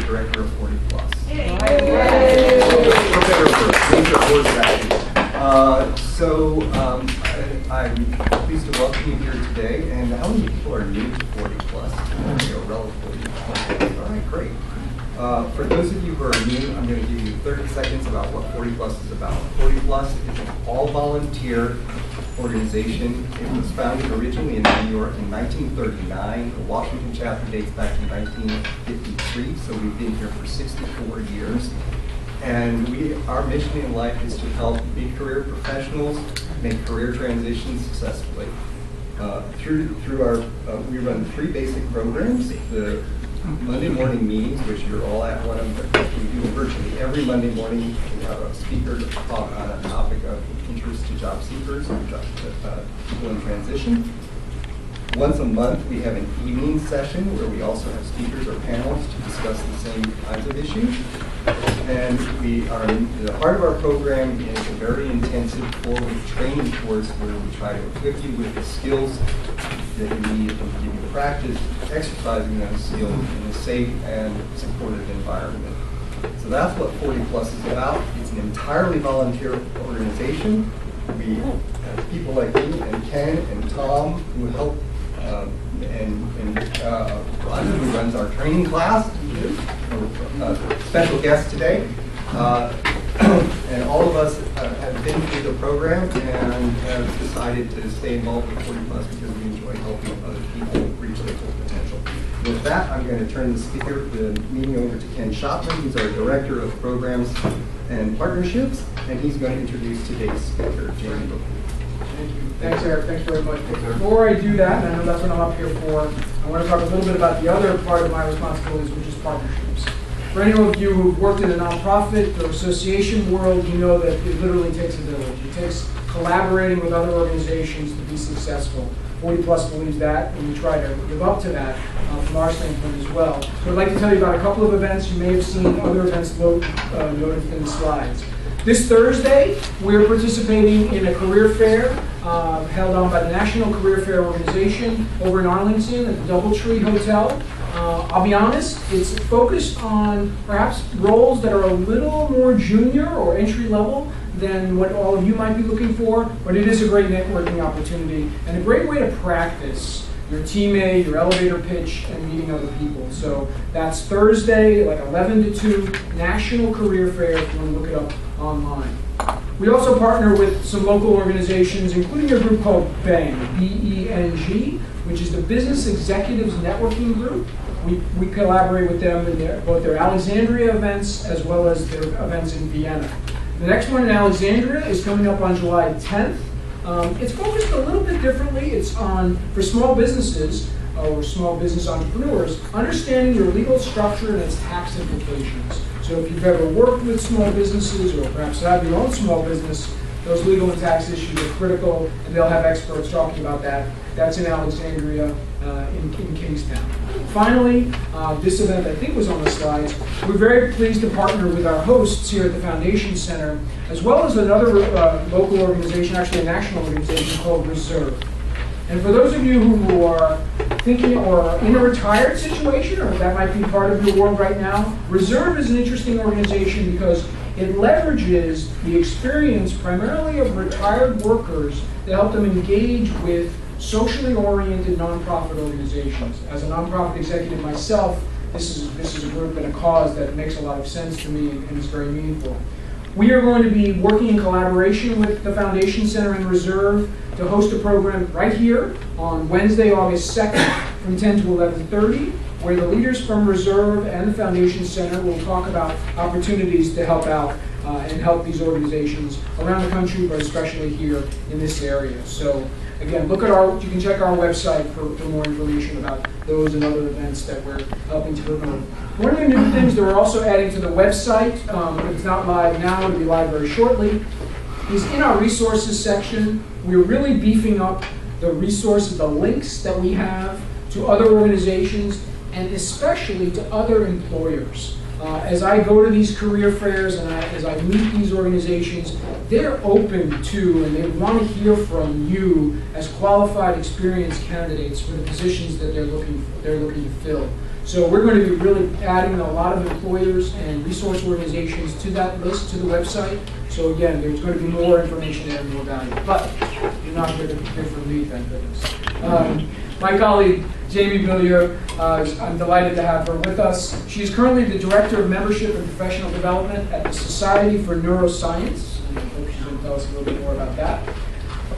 director of 40 Plus. I'm pleased to welcome you here today. And how many people are new to 40 Plus? Relatively. All right, great. For those of you who are new, I'm going to give you 30 seconds about what 40 Plus is about. 40 Plus is an all-volunteer organization. It was founded originally in New York in 1939. The Washington chapter dates back to 1953, so we've been here for 64 years. And our mission in life is to help mid-career professionals make career transitions successfully. We run 3 basic programs: the Monday morning meetings, which you're all at one of them. We do virtually every Monday morning. We have a speaker to talk on a topic of interest to job seekers and people in transition. Once a month, we have an evening session where we also have speakers or panels to discuss the same kinds of issues. And the heart of our program is a very intensive 4-week training course where we try to equip you with the skills that you need to give you practice exercising those skills in a safe and supportive environment. So that's what 40 Plus is about. It's an entirely volunteer organization. We have people like me and Ken and Tom who help, and Ron, who runs our training class, special guest today. And all of us have been through the program and have decided to stay involved with 40 Plus because we enjoy helping other people reach their full potential. With that, I'm going to turn the meeting over to Ken Shopman, who's our Director of Programs and Partnerships, and he's going to introduce today's speaker, Jasna Beaulieu. Thank you. Thanks, Eric. Thanks very much. Before I do that, and I know that's what I'm up here for, I want to talk a little bit about the other part of my responsibilities, which is partnerships. For any of you who've worked in the nonprofit or association world, you know that it literally takes a village. It takes collaborating with other organizations to be successful. 40 Plus believes that, and we try to live up to that from our standpoint as well. So I'd like to tell you about a couple of events. You may have seen other events noted in the slides. This Thursday, we're participating in a career fair held on by the National Career Fair Organization over in Arlington at the Doubletree Hotel. I'll be honest, it's focused on perhaps roles that are a little more junior or entry level than what all of you might be looking for, but it is a great networking opportunity and a great way to practice your teammate, your elevator pitch, and meeting other people. So that's Thursday, like 11 to 2, National Career Fair, if you want to look it up online. We also partner with some local organizations, including a group called BENG, B-E-N-G, which is the Business Executives Networking Group. We collaborate with them in both their Alexandria events as well as their events in Vienna. The next one in Alexandria is coming up on July 10th. It's focused a little bit differently. It's for small businesses or small business entrepreneurs, understanding your legal structure and its tax implications. So if you've ever worked with small businesses or perhaps have your own small business, those legal and tax issues are critical, and they'll have experts talking about that. That's in Alexandria, in Kingstown. Finally, this event I think was on the slides. We're very pleased to partner with our hosts here at the Foundation Center, as well as another local organization, actually a national organization called Reserve. And for those of you who are thinking or in a retired situation, or that might be part of your world right now, Reserve is an interesting organization because it leverages the experience primarily of retired workers to help them engage with socially oriented nonprofit organizations. As a nonprofit executive myself, this is a group and a cause that makes a lot of sense to me and is very meaningful. We are going to be working in collaboration with the Foundation Center and Reserve to host a program right here on Wednesday, August 2nd from 10 to 11:30, where the leaders from Reserve and the Foundation Center will talk about opportunities to help out and help these organizations around the country, but especially here in this area. So again, you can check our website for more information about those and other events that we're helping to promote. One of the new things that we're also adding to the website, it's not live now, it'll be live very shortly, is in our resources section. We're really beefing up the resources, the links that we have to other organizations, and especially to other employers. As I go to these career fairs and as I meet these organizations, they're open to and they want to hear from you as qualified, experienced candidates for the positions that they're looking to fill. So we're going to be really adding a lot of employers and resource organizations to that list, to the website. So again, there's going to be more information there and more value. But you're not here for me, thank goodness. My colleague, Jasna Beaulieu, I'm delighted to have her with us. She's currently the Director of Membership and Professional Development at the Society for Neuroscience. And I hope she's going to tell us a little bit more about that.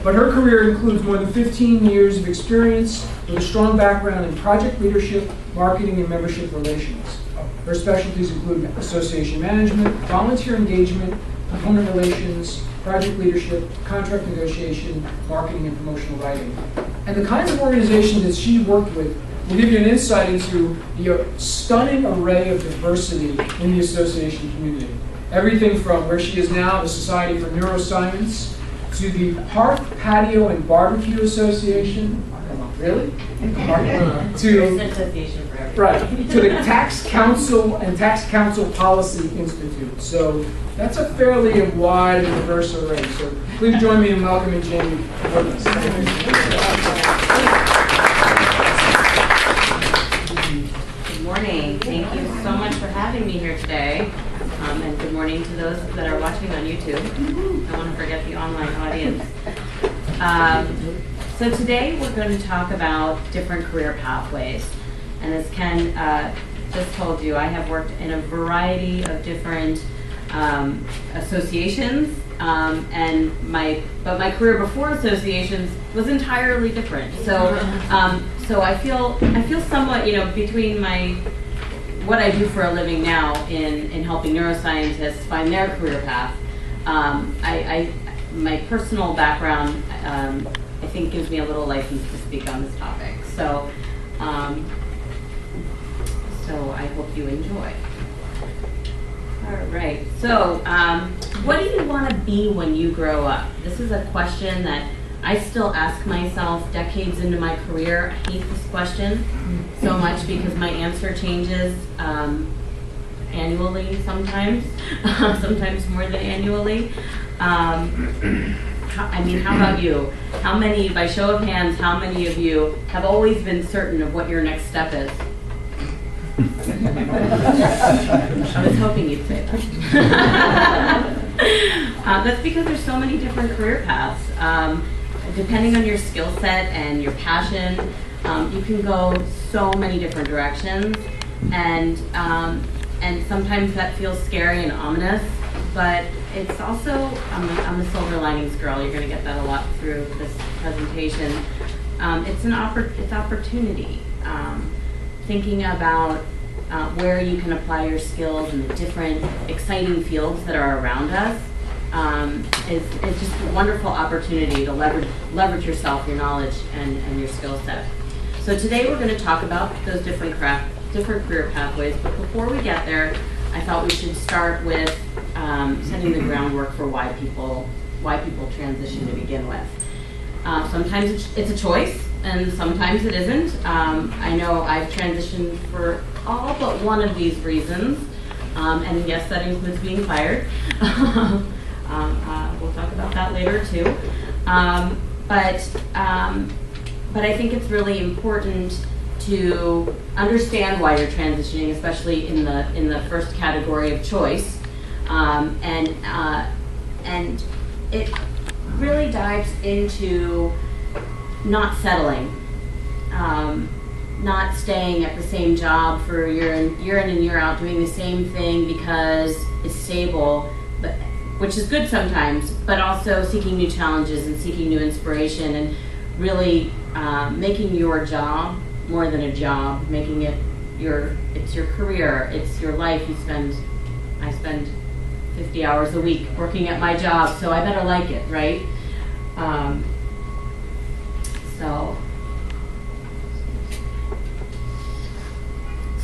But her career includes more than 15 years of experience with a strong background in project leadership, marketing, and membership relations. Her specialties include association management, volunteer engagement, component relations, project leadership, contract negotiation, marketing, and promotional writing. And the kinds of organizations that she worked with will give you an insight into the stunning array of diversity in the association community. Everything from where she is now, the Society for Neuroscience, to the Park, Patio, and Barbecue Association. Really? There's an association for everything. Right, to the Tax Council and Tax Council Policy Institute. So that's a fairly wide and diverse array. So please join me in welcoming Jamie with us. Good morning. Thank you so much for having me here today. And good morning to those that are watching on YouTube. I don't want to forget the online audience. So today we're going to talk about different career pathways. And as Ken just told you, I have worked in a variety of different associations, but my career before associations was entirely different. So so I feel somewhat, between what I do for a living now in helping neuroscientists find their career path. My personal background, I think, gives me a little license to speak on this topic. So, so I hope you enjoy. All right. So, what do you want to be when you grow up? This is a question that I still ask myself decades into my career. I hate this question so much because my answer changes annually sometimes, sometimes more than annually. How about you? How many, by show of hands, how many of you have always been certain of what your next step is? I was hoping you'd say that. That's because there's so many different career paths. Depending on your skill set and your passion, you can go so many different directions, and sometimes that feels scary and ominous. But it's also, I'm a silver linings girl. You're going to get that a lot through this presentation. It's opportunity. Thinking about where you can apply your skills in the different exciting fields that are around us. It's just a wonderful opportunity to leverage yourself, your knowledge, and your skill set. So today we're going to talk about those different career pathways. But before we get there, I thought we should start with setting the groundwork for why people transition to begin with. Sometimes it's a choice, and sometimes it isn't. I know I've transitioned for all but one of these reasons, and yes, that includes being fired. We'll talk about that later too. But I think it's really important to understand why you're transitioning, especially in the first category of choice, and it really dives into not settling, not staying at the same job for year in and year out, doing the same thing because it's stable, but which is good sometimes, but also seeking new challenges and seeking new inspiration, and really making your job more than a job, making it it's your career, it's your life. I spend 50 hours a week working at my job, so I better like it, right?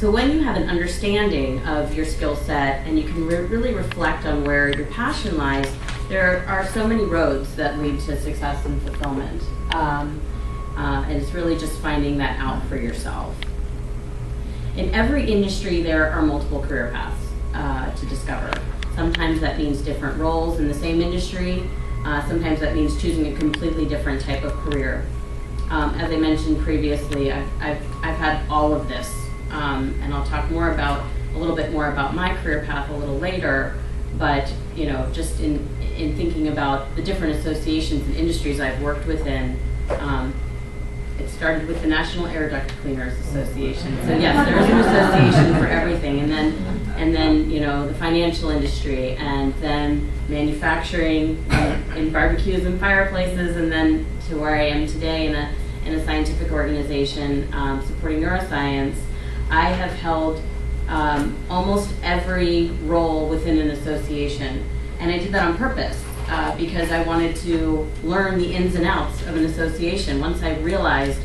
So when you have an understanding of your skill set and you can really reflect on where your passion lies, there are so many roads that lead to success and fulfillment. And it's really just finding that out for yourself. In every industry, there are multiple career paths to discover. Sometimes that means different roles in the same industry. Sometimes that means choosing a completely different type of career. As I mentioned previously, I've had all of this and I'll talk a little bit more about my career path a little later, but just in thinking about the different associations and industries I've worked within, it started with the National Air Duct Cleaners Association. So yes, there is an association for everything, and then the financial industry, and then manufacturing in barbecues and fireplaces, and then to where I am today in a scientific organization supporting neuroscience. I have held almost every role within an association, and I did that on purpose. Because I wanted to learn the ins and outs of an association. Once I realized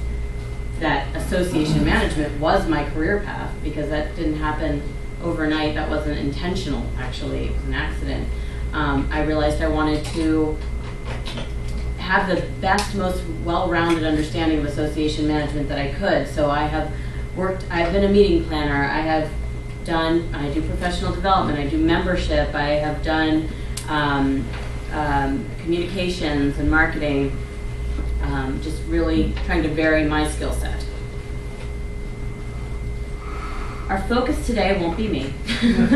that association management was my career path, because that didn't happen overnight, that wasn't intentional, actually, it was an accident. I realized I wanted to have the best, most well-rounded understanding of association management that I could. So I've been a meeting planner, I do professional development, I do membership, I have done communications and marketing, just really trying to vary my skill set. Our focus today won't be me. We're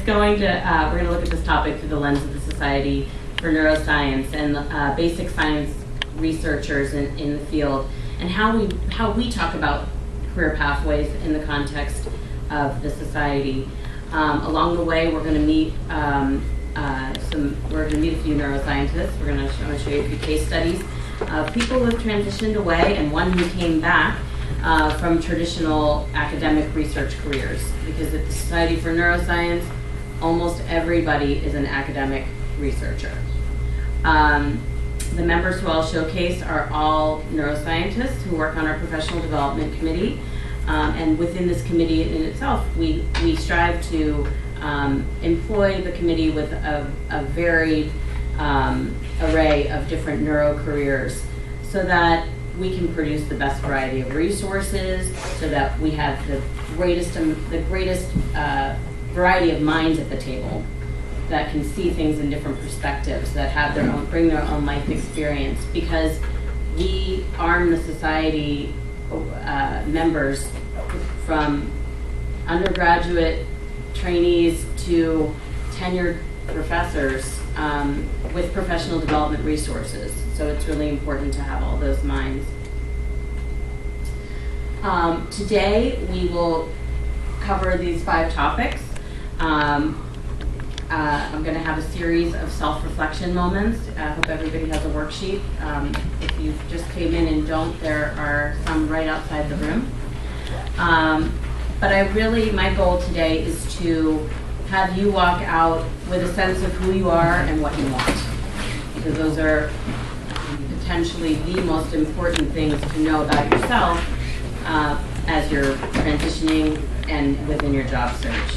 going to look at this topic through the lens of the Society for Neuroscience and basic science researchers in the field, and how we talk about career pathways in the context of the society. Along the way, we're going to meet a few neuroscientists. I'm going to show you a few case studies of people who have transitioned away and one who came back from traditional academic research careers. Because at the Society for Neuroscience, almost everybody is an academic researcher. The members who I'll showcase are all neuroscientists who work on our professional development committee. And within this committee in itself, we strive to employ the committee with a varied array of different neuro careers, so that we can produce the best variety of resources, so that we have the greatest variety of minds at the table that can see things in different perspectives, that bring their own life experience, because we arm the society members from undergraduate trainees to tenured professors with professional development resources. So it's really important to have all those minds. Today we will cover these 5 topics. I'm going to have a series of self-reflection moments. I hope everybody has a worksheet. If you just came in and don't, there are some right outside the room. But my goal today is to have you walk out with a sense of who you are and what you want. Because those are potentially the most important things to know about yourself as you're transitioning and within your job search.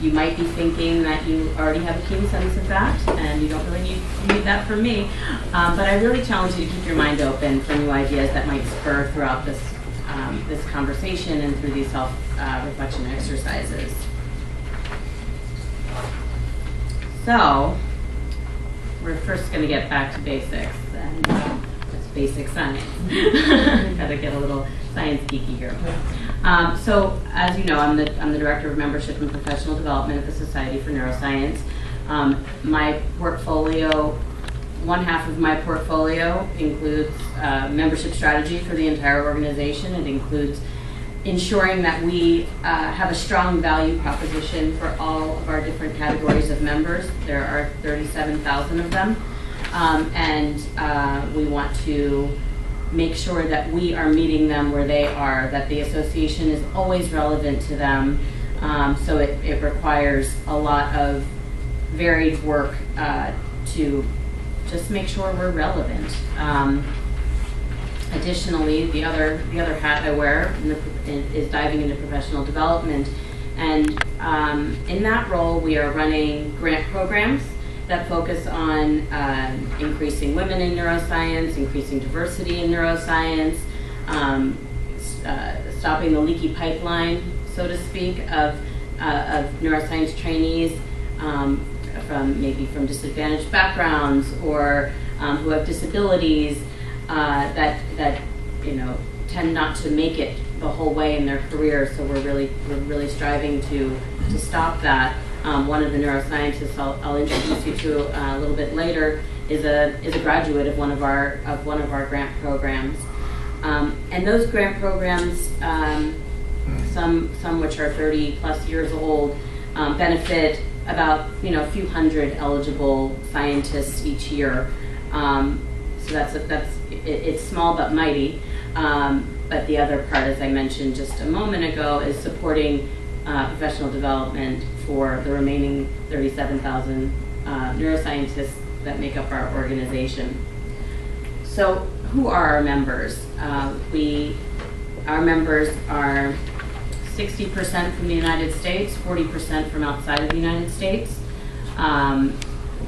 You might be thinking that you already have a keen sense of that, and you don't really need that from me. But I really challenge you to keep your mind open for new ideas that might spur throughout this conversation and through these self-reflection exercises. So, we're first going to get back to basics, and that's basic science. Got to get a little science geeky here. So, as you know, I'm the Director of Membership and Professional Development at the Society for Neuroscience. My portfolio, one half of my portfolio includes membership strategy for the entire organization. It includes ensuring that we have a strong value proposition for all of our different categories of members. There are 37,000 of them, and we want to make sure that we are meeting them where they are, that the association is always relevant to them. So it requires a lot of varied work to just make sure we're relevant. Additionally, the other hat I wear is diving into professional development. And in that role, we are running grant programs that focus on increasing women in neuroscience, increasing diversity in neuroscience, stopping the leaky pipeline, so to speak, of neuroscience trainees from disadvantaged backgrounds or who have disabilities that tend not to make it the whole way in their career. So we're really striving to stop that. One of the neuroscientists I'll introduce you to a little bit later is a graduate of one of our grant programs. And those grant programs, some which are 30 plus years old, benefit about a few hundred eligible scientists each year. So it's small but mighty. But the other part, as I mentioned just a moment ago, is supporting professional development for the remaining 37,000 neuroscientists that make up our organization. So who are our members? Our members are 60% from the United States, 40% from outside of the United States.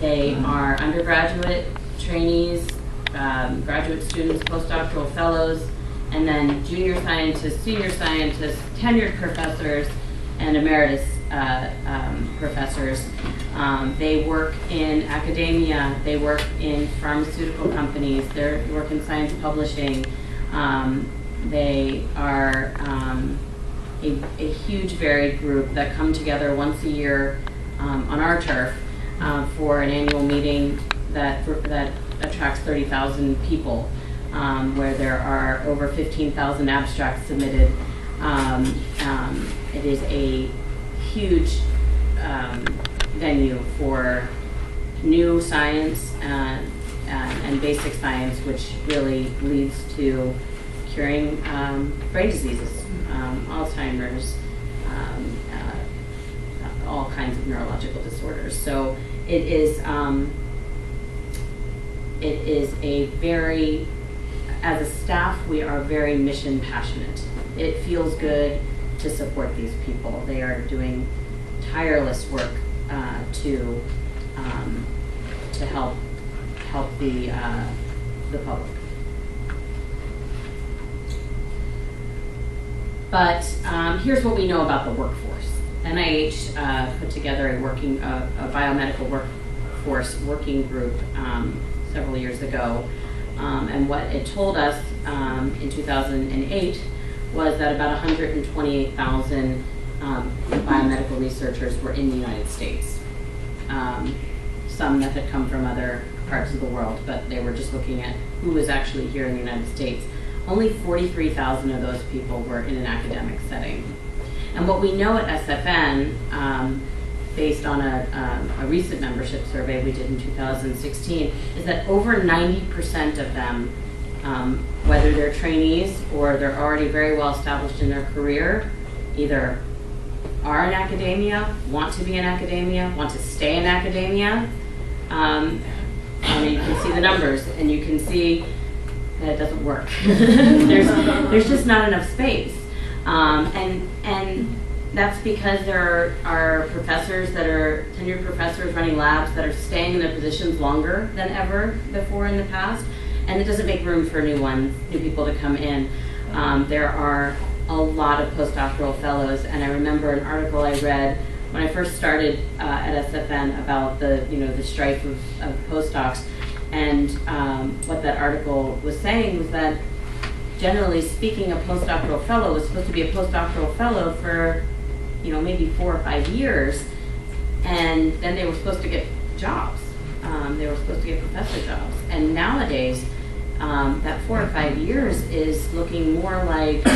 They are undergraduate trainees, graduate students, postdoctoral fellows, and then junior scientists, senior scientists, tenured professors, and emeritus professors. They work in academia, they work in pharmaceutical companies, they work in science publishing. They are a huge varied group that come together once a year on our turf for an annual meeting that attracts 30,000 people, where there are over 15,000 abstracts submitted. It is a huge venue for new science and basic science, which really leads to curing brain diseases, Alzheimer's, all kinds of neurological disorders. So it is a very, as a staff, we are very mission passionate. It feels good to support these people. They are doing tireless work to help the public. But here's what we know about the workforce. NIH put together a biomedical workforce working group several years ago, and what it told us in 2008 was that about 128,000 biomedical researchers were in the United States. Some that had come from other parts of the world, but they were just looking at who was actually here in the United States. Only 43,000 of those people were in an academic setting. And what we know at SFN, based on a recent membership survey we did in 2016, is that over 90% of them, whether they're trainees or they're already very well established in their career, either are in academia, want to be in academia, want to stay in academia. You can see the numbers, and you can see that it doesn't work. There's just not enough space, and that's because there are professors that are tenured professors running labs that are staying in their positions longer than ever before in the past, and it doesn't make room for new people to come in. There are a lot of postdoctoral fellows, and I remember an article I read when I first started at SFN about the strife of postdocs, and what that article was saying was that, generally speaking, a postdoctoral fellow was supposed to be a postdoctoral fellow for maybe 4 or 5 years, and then they were supposed to get jobs. They were supposed to get professor jobs, and nowadays that 4 or 5 years is looking more like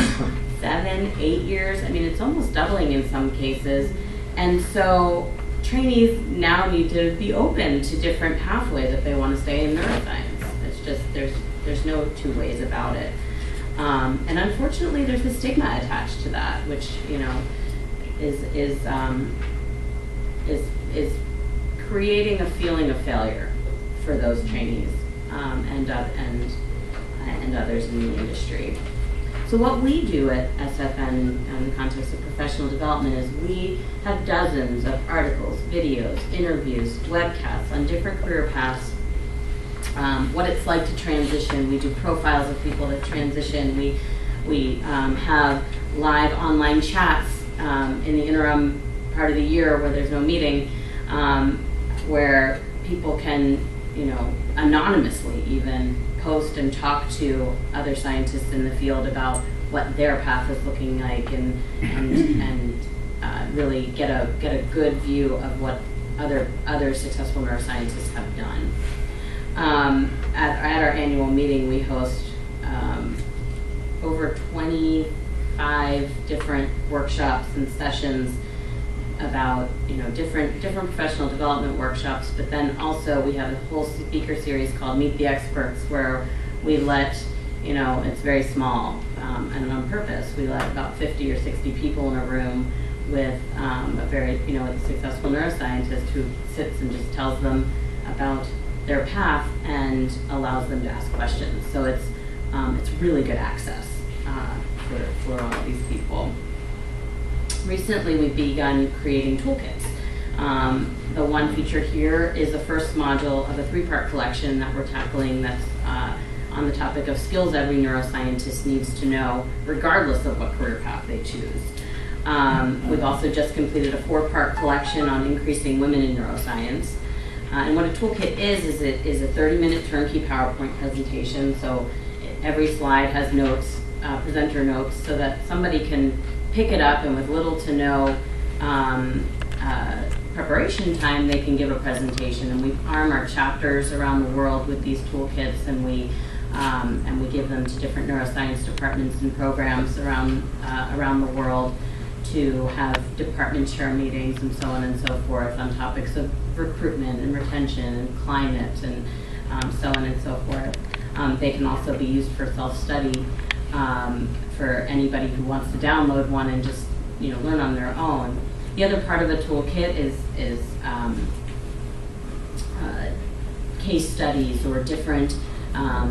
7, 8 years. I mean, it's almost doubling in some cases. And so trainees now need to be open to different pathways if they want to stay in neuroscience. It's just, there's no two ways about it. And unfortunately, there's a stigma attached to that, which, is creating a feeling of failure for those trainees and others in the industry. So what we do at SFN in the context of professional development is we have dozens of articles, videos, interviews, webcasts on different career paths, what it's like to transition. We do profiles of people that transition. We have live online chats in the interim part of the year where there's no meeting, where people can, anonymously even post and talk to other scientists in the field about what their path is looking like, and really get a good view of what other successful neuroscientists have done. At our annual meeting, we host over 25 different workshops and sessions about different professional development workshops, but then also we have a whole speaker series called Meet the Experts, where we let it's very small, and on purpose we let about 50 or 60 people in a room with a very with a successful neuroscientist who sits and just tells them about their path and allows them to ask questions. So it's really good access for all of these people. Recently, we've begun creating toolkits. The one featured here is the first module of a 3-part collection that we're tackling that's on the topic of skills every neuroscientist needs to know, regardless of what career path they choose. We've also just completed a 4-part collection on increasing women in neuroscience. And what a toolkit is it is a 30-minute turnkey PowerPoint presentation. So every slide has notes, presenter notes, so that somebody can pick it up and with little to no preparation time, they can give a presentation. And we arm our chapters around the world with these toolkits, and we give them to different neuroscience departments and programs around the world to have department chair meetings and so on and so forth on topics of recruitment and retention and climate and so on and so forth. They can also be used for self-study for anybody who wants to download one and just learn on their own. The other part of the toolkit is case studies or different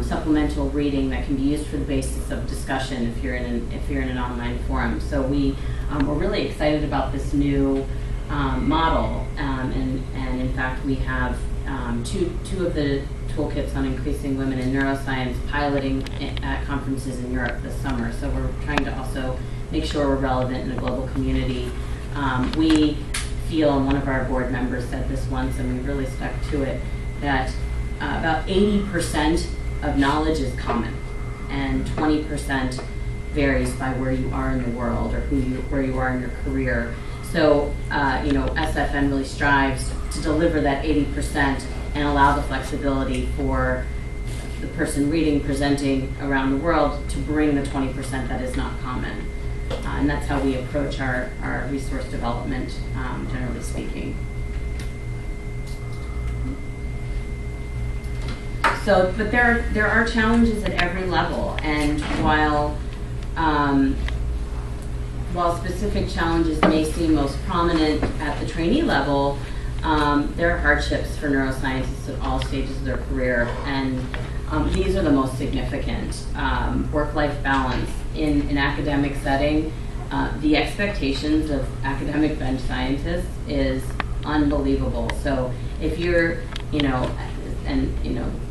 supplemental reading that can be used for the basis of discussion if you're in an online forum. So we're really excited about this new model, and in fact we have two of the toolkits on increasing women in neuroscience piloting at conferences in Europe this summer. So we're trying to also make sure we're relevant in a global community. We feel, and one of our board members said this once, and we really stuck to it, that about 80% of knowledge is common, and 20% varies by where you are in the world or where you are in your career. So, SFN really strives to deliver that 80% and allow the flexibility for the person reading, presenting around the world to bring the 20% that is not common. And that's how we approach our resource development, generally speaking. So, but there are challenges at every level, and while specific challenges may seem most prominent at the trainee level, there are hardships for neuroscientists at all stages of their career, and these are the most significant. Work-life balance. In an academic setting, the expectations of academic bench scientists is unbelievable. So if you're,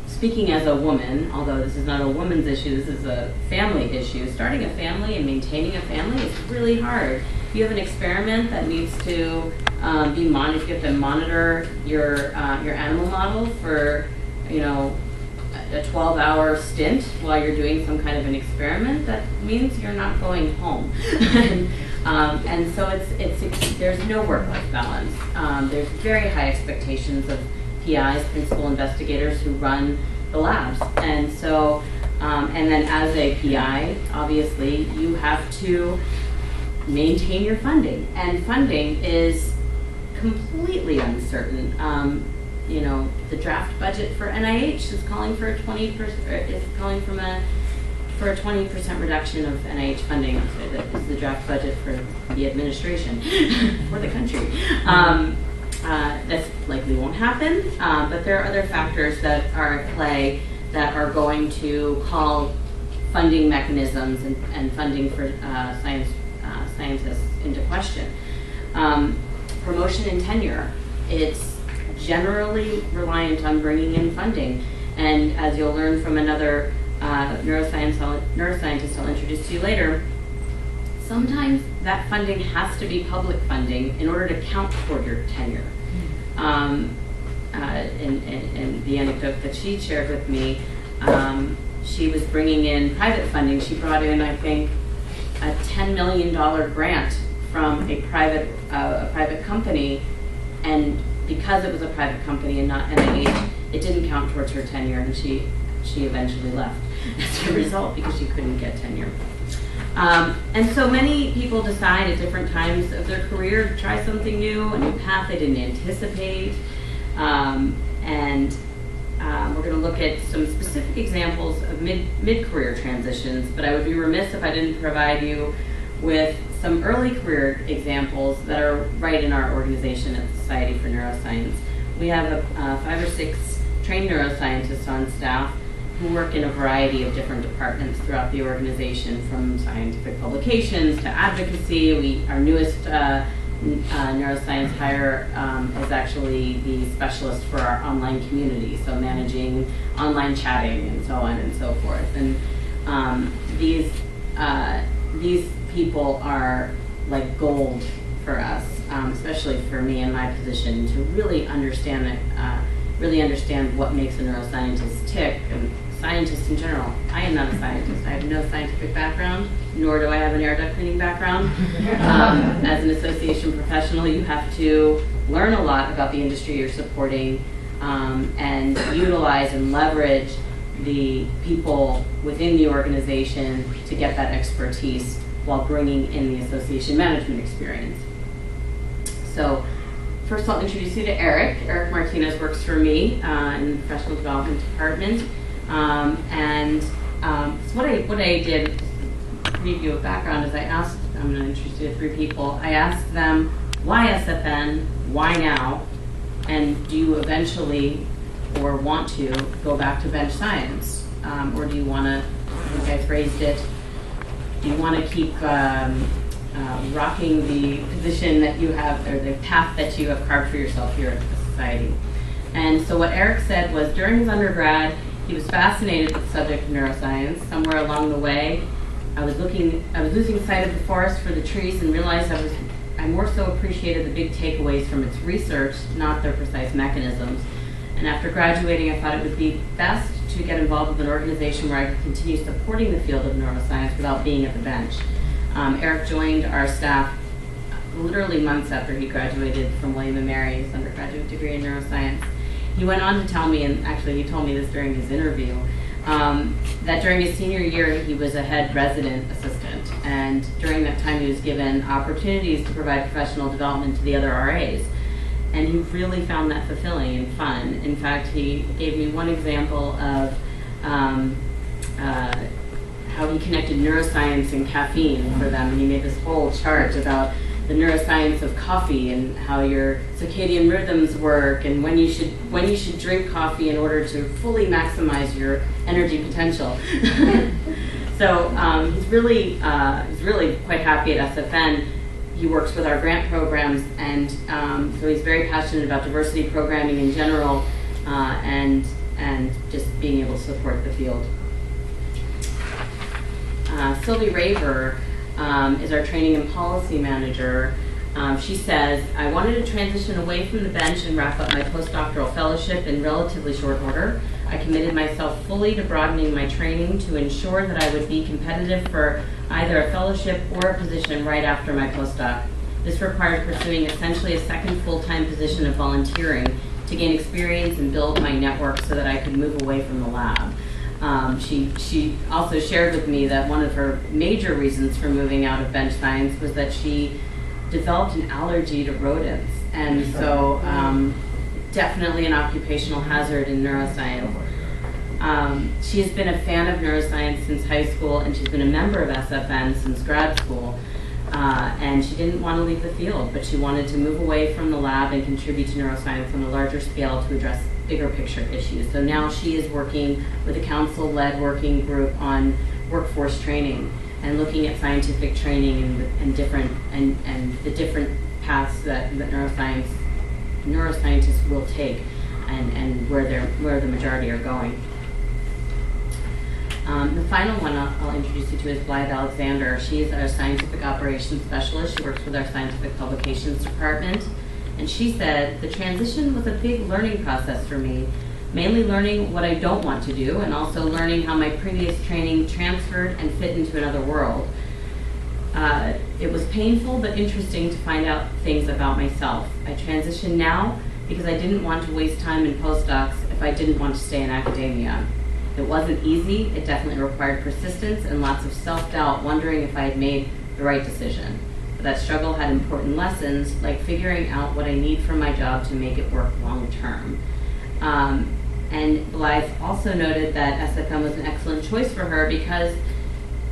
speaking as a woman, although this is not a woman's issue, this is a family issue. Starting a family and maintaining a family is really hard. If you have an experiment that needs to be monitored, you have to monitor your animal model for, a 12-hour stint while you're doing some kind of an experiment. That means you're not going home. And so there's no work-life balance. There's very high expectations of PIs, principal investigators, who run the labs. And so, and then as a PI, obviously, you have to maintain your funding. And funding is completely uncertain. The draft budget for NIH is calling for a 20% reduction of NIH funding. So that is the draft budget for the administration for the country. That likely won't happen, but there are other factors that are at play that are going to call funding mechanisms and funding for scientists into question. Promotion and tenure. It's generally reliant on bringing in funding, and as you'll learn from another neuroscientist I'll introduce to you later, sometimes that funding has to be public funding in order to count toward your tenure. And the anecdote that she shared with me, she was bringing in private funding. She brought in, I think, a $10 million grant from a private company, and because it was a private company and not NIH, it didn't count towards her tenure, and she eventually left as a result because she couldn't get tenure. And so many people decide at different times of their career to try something new, a new path they didn't anticipate. We're going to look at some specific examples of mid-career transitions, but I would be remiss if I didn't provide you with some early career examples that are right in our organization at the Society for Neuroscience. We have 5 or 6 trained neuroscientists on staff who work in a variety of different departments throughout the organization, from scientific publications to advocacy. Our newest neuroscience hire is actually the specialist for our online community, so managing online chatting and so on and so forth. And these people are like gold for us, especially for me in my position, to really understand what makes a neuroscientist tick, and scientists in general. I am not a scientist. I have no scientific background, nor do I have an air duct cleaning background. As an association professional, you have to learn a lot about the industry you're supporting, and utilize and leverage the people within the organization to get that expertise while bringing in the association management experience. So first I'll introduce you to Eric. Eric Martinez works for me in the professional development department. So what I did, review of background, is I asked, I'm going to introduce you to 3 people. I asked them, why SFN, why now, and do you eventually or want to go back to bench science? Or do you want to, I think I phrased it, do you want to keep rocking the position that you have, or the path that you have carved for yourself here at the Society? And so what Eric said was, during his undergrad, he was fascinated with the subject of neuroscience. Somewhere along the way, I was losing sight of the forest for the trees, and realized I more so appreciated the big takeaways from its research, not their precise mechanisms. And after graduating, I thought it would be best to get involved with an organization where I could continue supporting the field of neuroscience without being at the bench. Eric joined our staff literally months after he graduated from William & Mary, his undergraduate degree in neuroscience. He went on to tell me, and actually he told me this during his interview, that during his senior year he was a head resident assistant, and during that time he was given opportunities to provide professional development to the other RAs, and he really found that fulfilling and fun. In fact, he gave me one example of how he connected neuroscience and caffeine for them, and he made this whole chart about the neuroscience of coffee and how your circadian rhythms work, and when you should drink coffee in order to fully maximize your energy potential. So he's really quite happy at SFN. He works with our grant programs, and so he's very passionate about diversity programming in general, and just being able to support the field. Sylvie Raver is our training and policy manager. She says, I wanted to transition away from the bench and wrap up my postdoctoral fellowship in relatively short order. I committed myself fully to broadening my training to ensure that I would be competitive for either a fellowship or a position right after my postdoc. This required pursuing essentially a second full-time position of volunteering to gain experience and build my network so that I could move away from the lab. She also shared with me that one of her major reasons for moving out of bench science was that she developed an allergy to rodents, and so definitely an occupational hazard in neuroscience. She has been a fan of neuroscience since high school, and she's been a member of SFN since grad school. And she didn't want to leave the field, but she wanted to move away from the lab and contribute to neuroscience on a larger scale to address bigger picture issues. So now she is working with a council-led working group on workforce training and looking at scientific training and the different paths that neuroscientists will take, and where the majority are going. The final one I'll introduce you to is Blythe Alexander. She's our scientific operations specialist. She works with our scientific publications department. And she said, the transition was a big learning process for me, mainly learning what I don't want to do, and also learning how my previous training transferred and fit into another world. It was painful but interesting to find out things about myself. I transitioned now because I didn't want to waste time in postdocs if I didn't want to stay in academia. It wasn't easy. It definitely required persistence and lots of self-doubt, wondering if I had made the right decision. But that struggle had important lessons, like figuring out what I need from my job to make it work long-term. And Blythe also noted that SFM was an excellent choice for her because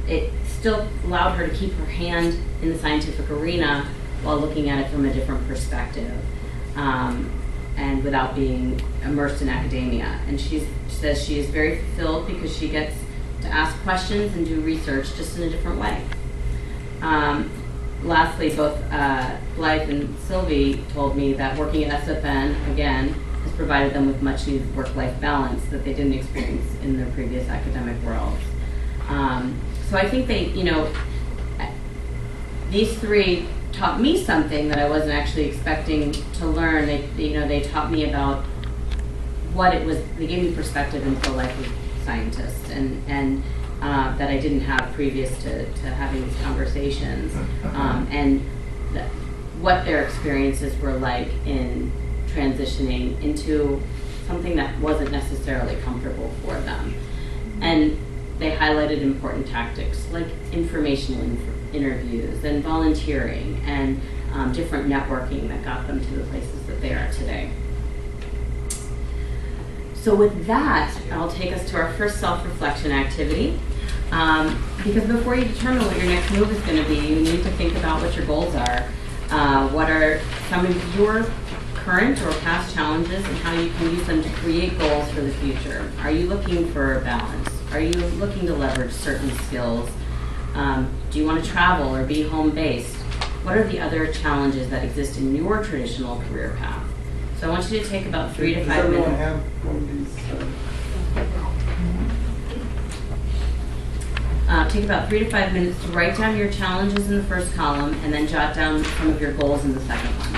it still allowed her to keep her hand in the scientific arena while looking at it from a different perspective, and without being immersed in academia. And she says she is very fulfilled because she gets to ask questions and do research just in a different way. Lastly, both Blythe and Sylvie told me that working at SFN, again, has provided them with much needed work-life balance that they didn't experience in their previous academic worlds. So I think they, these three taught me something that I wasn't actually expecting to learn. They taught me about what it was. They gave me perspective into the life of scientists, and that I didn't have previous to having these conversations, and what their experiences were like in transitioning into something that wasn't necessarily comfortable for them. And they highlighted important tactics like informational interviews and volunteering and different networking that got them to the places that they are today. So with that, I'll take us to our first self-reflection activity. Because before you determine what your next move is going to be, you need to think about what your goals are. What are some of your current or past challenges and how you can use them to create goals for the future? Are you looking for a balance? Are you looking to leverage certain skills? Do you want to travel or be home-based? What are the other challenges that exist in your traditional career path? So I want you to take about 3 to 5 minutes. Does everyone have one of these? Take about 3 to 5 minutes to write down your challenges in the first column and then jot down some of your goals in the second one.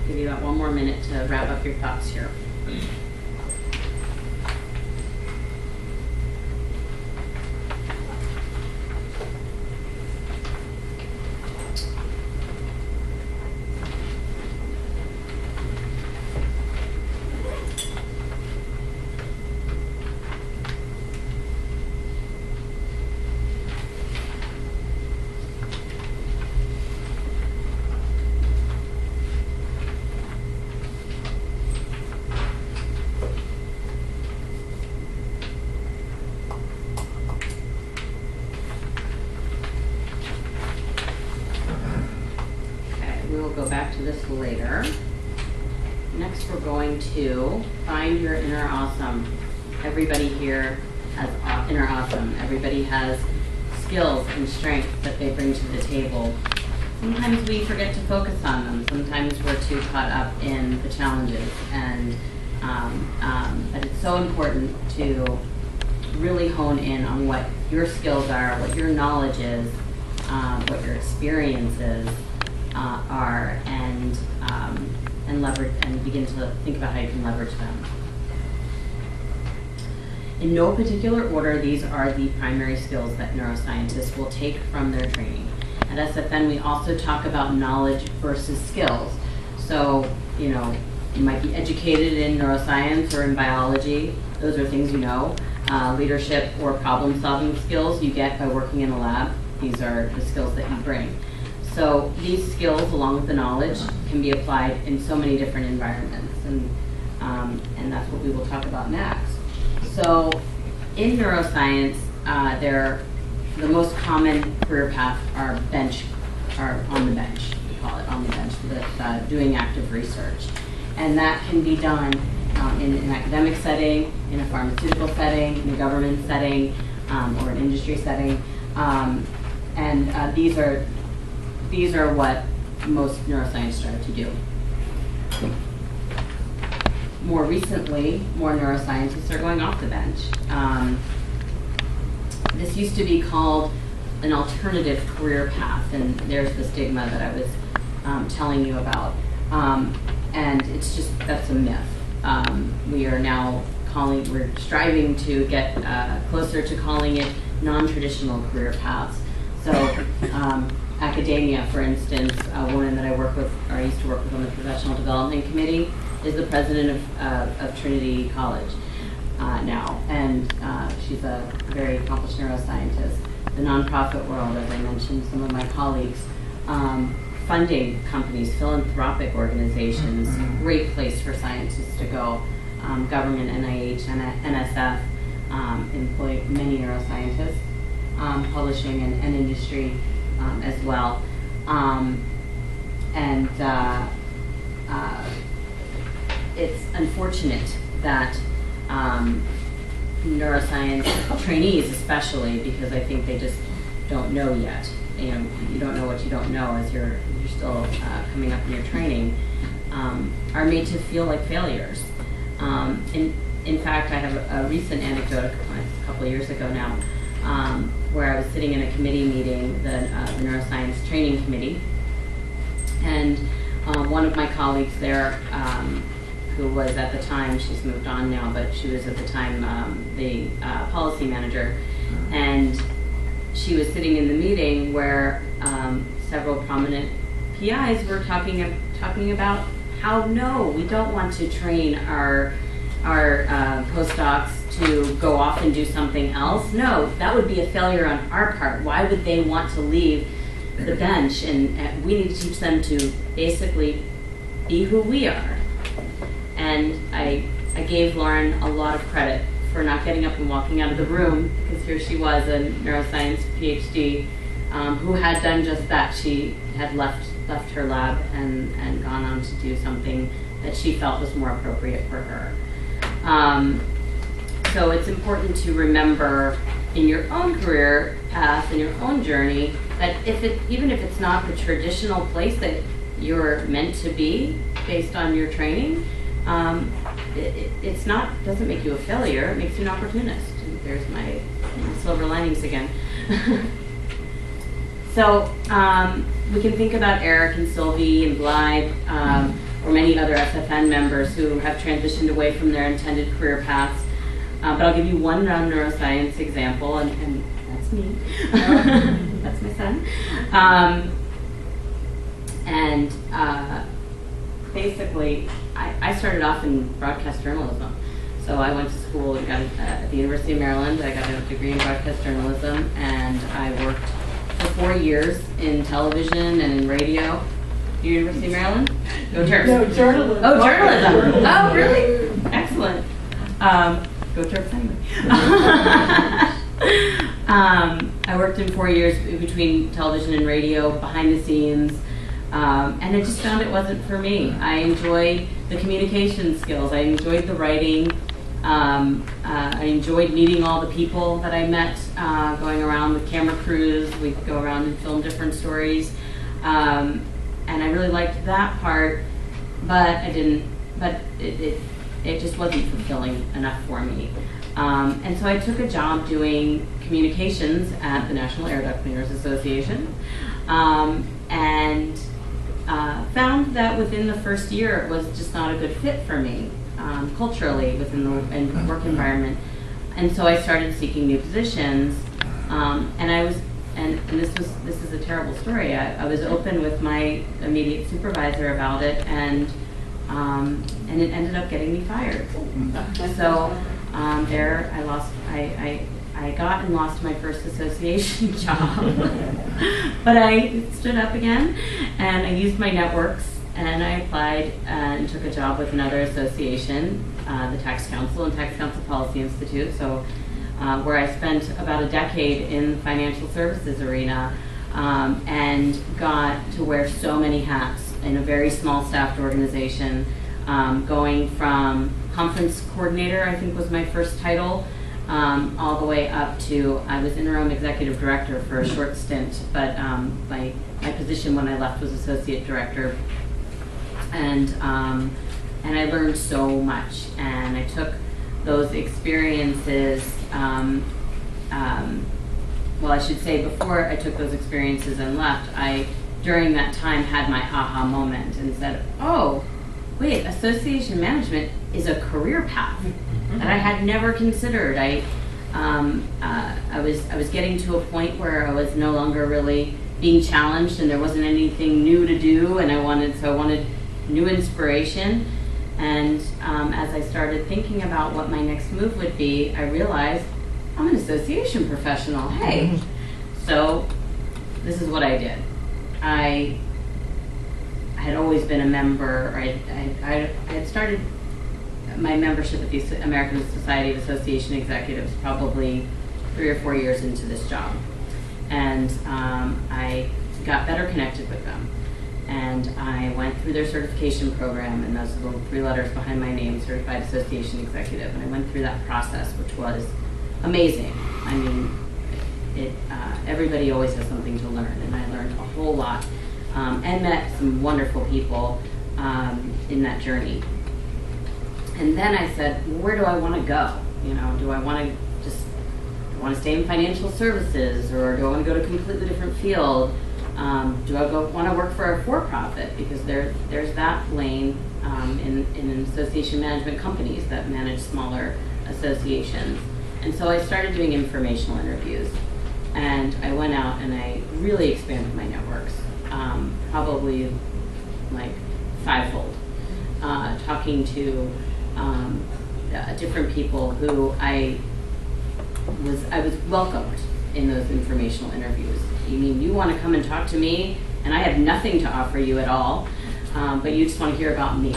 Give you about 1 more minute to wrap up your thoughts here. Go back to this later. Next, we're going to find your inner awesome. Everybody here has inner awesome. Everybody has skills and strengths that they bring to the table, sometimes we forget to focus on them. Sometimes we're too caught up in the challenges, and but it's so important to really hone in on what your skills are, what your knowledge is, what your experiences are, and leverage, and begin to think about how you can leverage them. In no particular order, these are the primary skills that neuroscientists will take from their training. At SFN, we also talk about knowledge versus skills. So, you know, you might be educated in neuroscience or in biology. Those are things you know. Leadership or problem-solving skills you get by working in a lab. These are the skills that you bring. So these skills, along with the knowledge, can be applied in so many different environments, and that's what we will talk about next. So in neuroscience, the most common career paths are on the bench. We call it on the bench, with doing active research, and that can be done in an academic setting, in a pharmaceutical setting, in a government setting, or an industry setting, and these are what most neuroscience strive to do. More recently, more neuroscientists are going off the bench. This used to be called an alternative career path, and there's the stigma that I was telling you about. And it's just, that's a myth. We are now we're striving to get closer to calling it non-traditional career paths. So academia, for instance, a woman that I work with, or I used to work with on the professional development committee, is the president of Trinity College now, and she's a very accomplished neuroscientist. The nonprofit world, as I mentioned, some of my colleagues, funding companies, philanthropic organizations, great place for scientists to go. Government, NIH, NSF employ many neuroscientists, publishing and industry as well. It's unfortunate that neuroscience trainees, especially, because I think they just don't know yet. You know, you don't know what you don't know as you're still coming up in your training, are made to feel like failures. In fact, I have a recent anecdote, a couple of years ago now, where I was sitting in a committee meeting, the Neuroscience Training Committee, and one of my colleagues there, who was at the time, she's moved on now, but she was at the time the policy manager, and she was sitting in the meeting where several prominent PIs were talking about how we don't want to train our postdocs to go off and do something else. No, that would be a failure on our part. Why would they want to leave the bench? And we need to teach them to basically be who we are. And I gave Lauren a lot of credit for not getting up and walking out of the room, because here she was, a neuroscience PhD, who had done just that. She had left her lab and gone on to do something that she felt was more appropriate for her. So it's important to remember in your own career path, in your own journey, that even if it's not the traditional place that you're meant to be based on your training, doesn't make you a failure. It makes you an opportunist. And there's my silver linings again. So we can think about Eric and Sylvie and Blythe, or many other SFN members who have transitioned away from their intended career paths. But I'll give you one neuroscience example, and that's me. That's my son. Basically, I started off in broadcast journalism. So I went to school at the University of Maryland. I got a degree in broadcast journalism, and I worked for 4 years in television and in radio. University of Maryland? Go Terps. No, journalism. Oh, journalism. Oh, really? Excellent. Go Terps anyway. I worked in 4 years between television and radio, behind the scenes, and I just found it wasn't for me. I enjoyed the communication skills. I enjoyed the writing. I enjoyed meeting all the people that I met, going around with camera crews. We'd go around and film different stories. And I really liked that part, but it just wasn't fulfilling enough for me. And so I took a job doing communications at the National Air Duct Cleaners Association, and found that within the first year it was just not a good fit for me, culturally within the work environment. And so I started seeking new positions, and I was, and this is a terrible story. I was open with my immediate supervisor about it, and it ended up getting me fired. So there I got and lost my first association job. But I stood up again, and I used my networks, and I applied and took a job with another association, the Tax Council and Tax Council Policy Institute, so where I spent about a decade in the financial services arena, and got to wear so many hats in a very small staffed organization, going from conference coordinator, I think was my first title, all the way up to, I was interim executive director for a short stint, but my position when I left was associate director. And I learned so much, and I took those experiences, well, I should say before I took those experiences and left, I, during that time, had my aha moment and said, oh, wait, association management is a career path that I had never considered. I was getting to a point where I was no longer really being challenged, and there wasn't anything new to do, and I wanted new inspiration. And as I started thinking about what my next move would be, I realized I'm an association professional. Hey, so this is what I did. I had always been a member. I had started my membership at the American Society of Association Executives probably 3 or 4 years into this job, and I got better connected with them. And I went through their certification program, and those little 3 letters behind my name, Certified Association Executive. And I went through that process, which was amazing. I mean, everybody always has something to learn, and I learned a whole lot, and met some wonderful people in that journey. And then I said, well, where do I want to go? You know, do I want to stay in financial services, or do I want to go to a completely different field? Do I want to work for a for-profit? Because there's that lane in association management companies that manage smaller associations. And so I started doing informational interviews, and I went out and I really expanded my networks, probably like 5-fold, talking to different people who I was welcomed in those informational interviews. You mean you want to come and talk to me, and I have nothing to offer you at all, but you just want to hear about me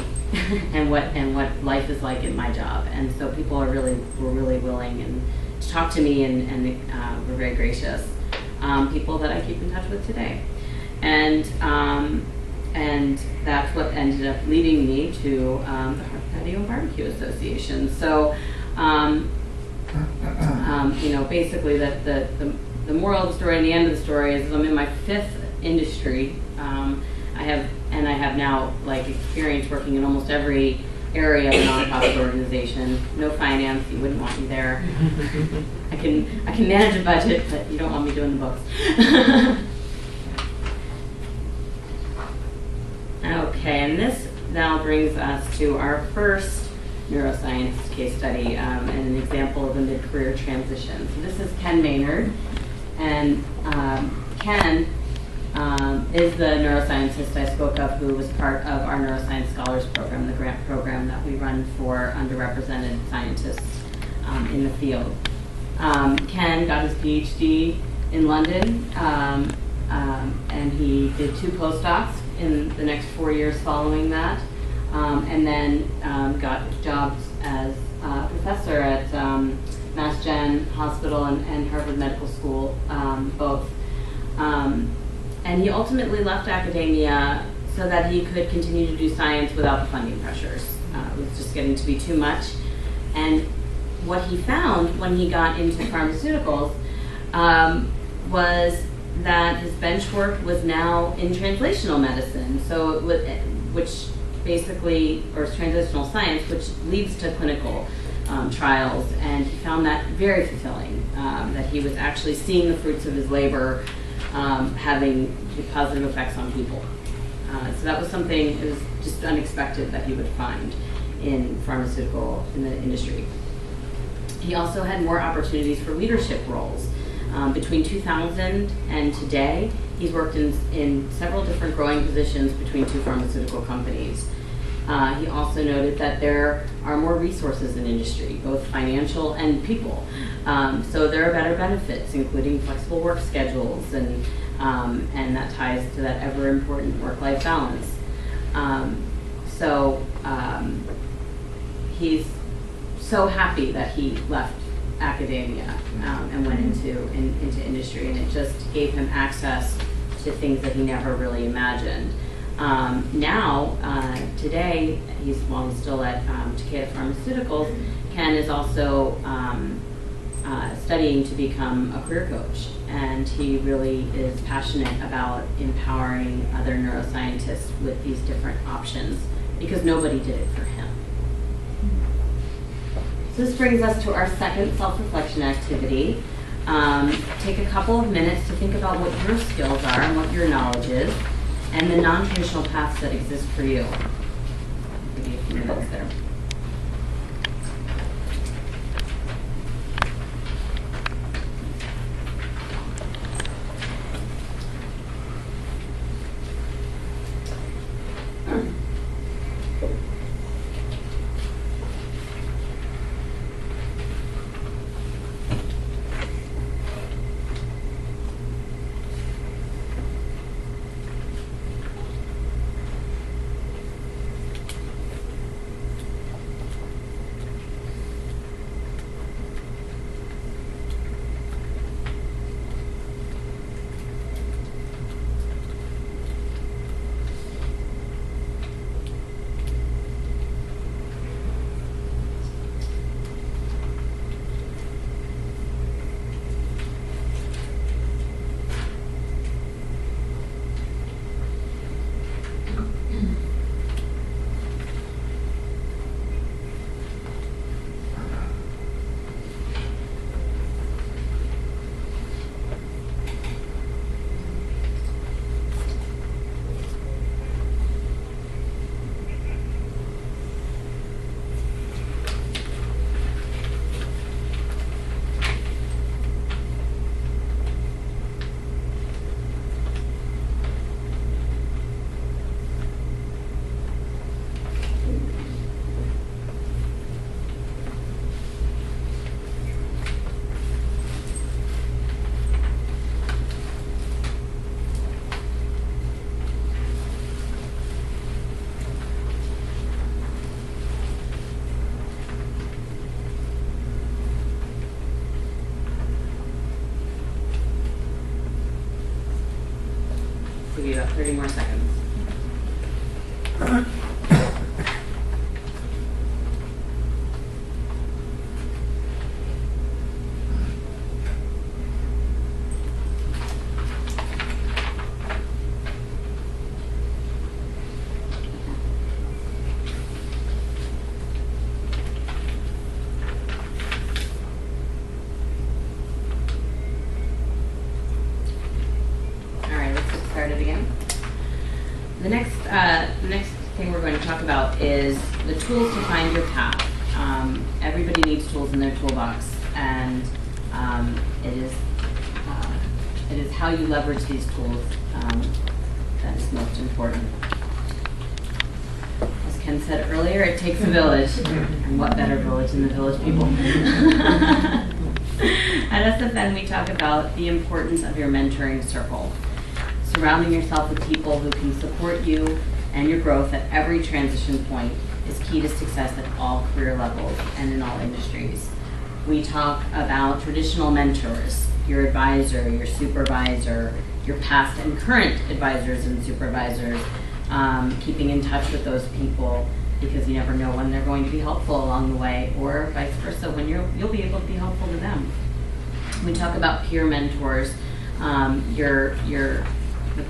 and what life is like in my job. And so people were really willing and to talk to me, and were very gracious. People that I keep in touch with today, and that's what ended up leading me to the Harp Patio and Barbecue Association. So. You know, basically the moral of the story and the end of the story is I'm in my 5th industry. I have now like experience working in almost every area of a nonprofit organization. No finance, you wouldn't want me there. I can manage a budget, but you don't want me doing the books. Okay, and this now brings us to our first neuroscience case study, and an example of a mid-career transition. So this is Ken Maynard, and Ken is the neuroscientist I spoke of, who was part of our Neuroscience Scholars Program, the grant program that we run for underrepresented scientists in the field. Ken got his PhD in London, and he did 2 postdocs in the next 4 years following that. And then got jobs as a professor at Mass Gen Hospital and Harvard Medical School, both. And he ultimately left academia so that he could continue to do science without the funding pressures. It was just getting to be too much. And what he found when he got into pharmaceuticals was that his bench work was now in translational medicine, so which basically, or translational science, which leads to clinical trials, and he found that very fulfilling, that he was actually seeing the fruits of his labor having positive effects on people. So that was something, it was just unexpected that he would find in the industry. He also had more opportunities for leadership roles. Between 2000 and today, he's worked in several different growing positions between two pharmaceutical companies. He also noted that there are more resources in industry, both financial and people. So there are better benefits, including flexible work schedules, and that ties to that ever important work-life balance. He's so happy that he left academia and went into industry, and it just gave him access to things that he never really imagined. Today, while he's still at Takeda Pharmaceuticals, Ken is also studying to become a career coach, and he really is passionate about empowering other neuroscientists with these different options, because nobody did it for him. So this brings us to our second self-reflection activity. Take a couple of minutes to think about what your skills are and what your knowledge is, and the non-traditional paths that exist for you. I'll give you a few minutes there. Give you about 30 more seconds. The next thing we're going to talk about is the tools to find your path. Everybody needs tools in their toolbox, and it is how you leverage these tools that is most important. As Ken said earlier, it takes a village, and what better village than the village people? At SFN, we talk about the importance of your mentoring circle. Surrounding yourself with people who can support you and your growth at every transition point is key to success at all career levels and in all industries. We talk about traditional mentors, your advisor, your supervisor, your past and current advisors and supervisors, keeping in touch with those people, because you never know when they're going to be helpful along the way, or vice versa, when you'll be able to be helpful to them. We talk about peer mentors, the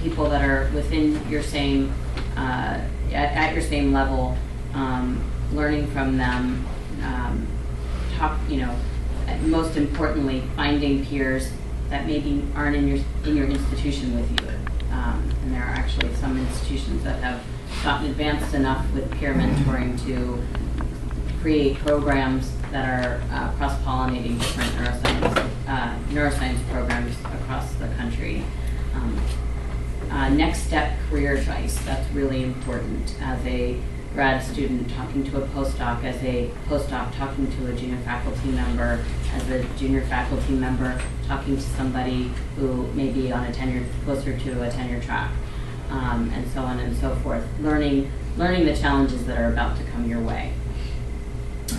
people that are within your same, at your same level, learning from them, most importantly, finding peers that maybe aren't in your institution with you. And there are actually some institutions that have gotten advanced enough with peer mentoring to create programs that are cross-pollinating different neuroscience programs across the country. Next step career advice, that's really important. As a grad student talking to a postdoc, as a postdoc talking to a junior faculty member, as a junior faculty member talking to somebody who may be on closer to a tenure track, and so on and so forth. Learning the challenges that are about to come your way.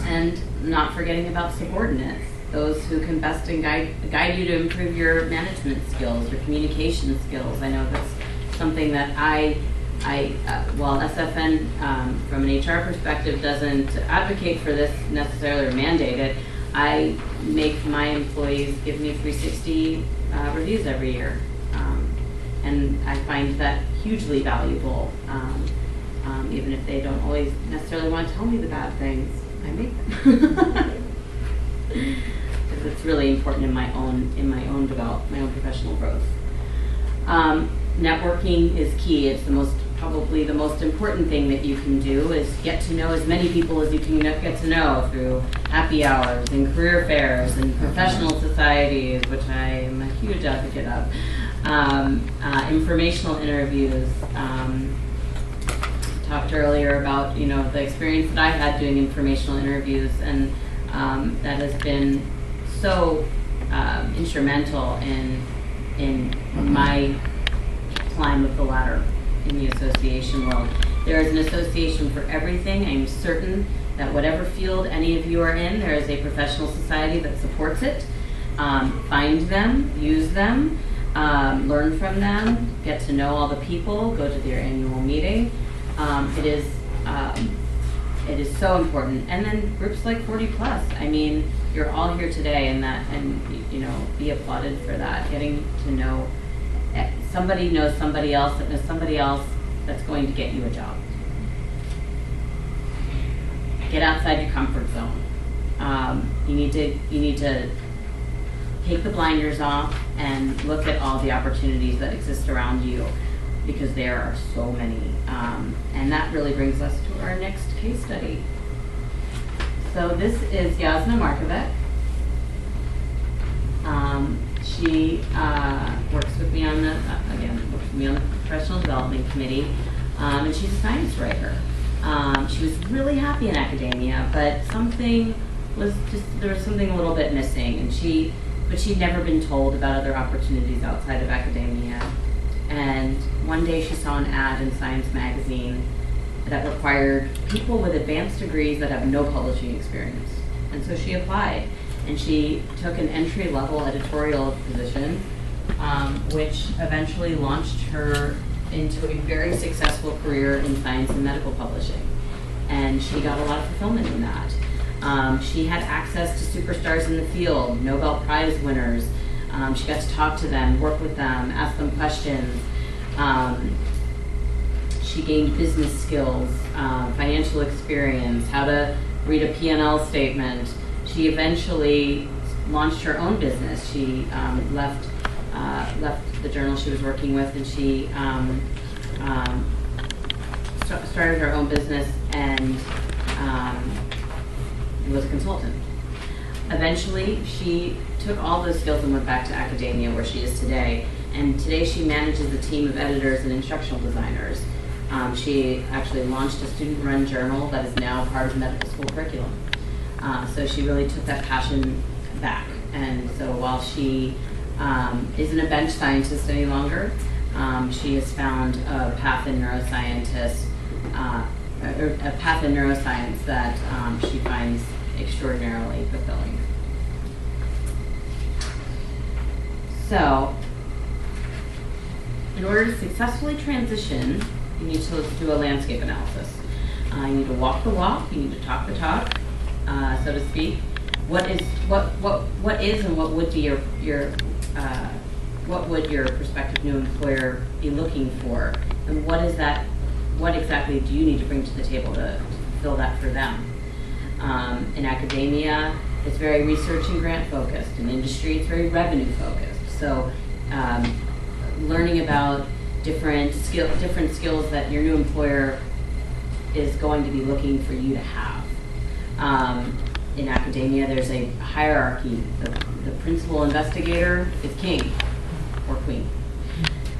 And not forgetting about subordinates, those who can best guide you to improve your management skills, your communication skills. I know that's something that while SFN from an HR perspective doesn't advocate for this necessarily or mandate it, I make my employees give me 360 reviews every year. And I find that hugely valuable, even if they don't always necessarily want to tell me the bad things. I make them. Because it's really important in my own development, my own professional growth. Networking is key. It's probably the most important thing that you can do is get to know as many people as you can get to know through happy hours and career fairs and professional societies, which I am a huge advocate of. Informational interviews. Talked earlier about the experience that I had doing informational interviews, and that has been so instrumental in my climb of the ladder in the association world. There is an association for everything. I'm certain that whatever field any of you are in, there is a professional society that supports it. Find them, use them, learn from them, get to know all the people, go to their annual meeting. It is so important. And then groups like 40 Plus. I mean, you're all here today, and be applauded for that. Getting to know somebody knows somebody else that knows somebody else that's going to get you a job. Get outside your comfort zone. You need to take the blinders off and look at all the opportunities that exist around you, because there are so many. And that really brings us to our next case study. So this is Jasna Markovic. She works with me on the professional development committee, and she's a science writer. She was really happy in academia, but there was something a little bit missing, and she'd never been told about other opportunities outside of academia. And one day she saw an ad in Science magazine that required people with advanced degrees that have no publishing experience. And so she applied, and she took an entry-level editorial position, which eventually launched her into a very successful career in science and medical publishing. And she got a lot of fulfillment in that. She had access to superstars in the field, Nobel Prize winners. She got to talk to them, work with them, ask them questions. She gained business skills, financial experience, how to read a P&L statement. She eventually launched her own business. She left the journal she was working with, and she started her own business and was a consultant. Eventually, she took all those skills and went back to academia, where she is today. And today she manages a team of editors and instructional designers. She actually launched a student-run journal that is now part of the medical school curriculum. So she really took that passion back. And so while she isn't a bench scientist any longer, she has found a path in neuroscience that she finds extraordinarily fulfilling. So, in order to successfully transition, you need to do a landscape analysis. You need to walk the walk. You need to talk the talk, so to speak. What is and what would be your what would your prospective new employer be looking for, and what is that? What exactly do you need to bring to the table to fill that for them? In academia, it's very research and grant focused. In industry, it's very revenue focused. So, learning about different skills that your new employer is going to be looking for you to have. In academia, there's a hierarchy. The principal investigator is king or queen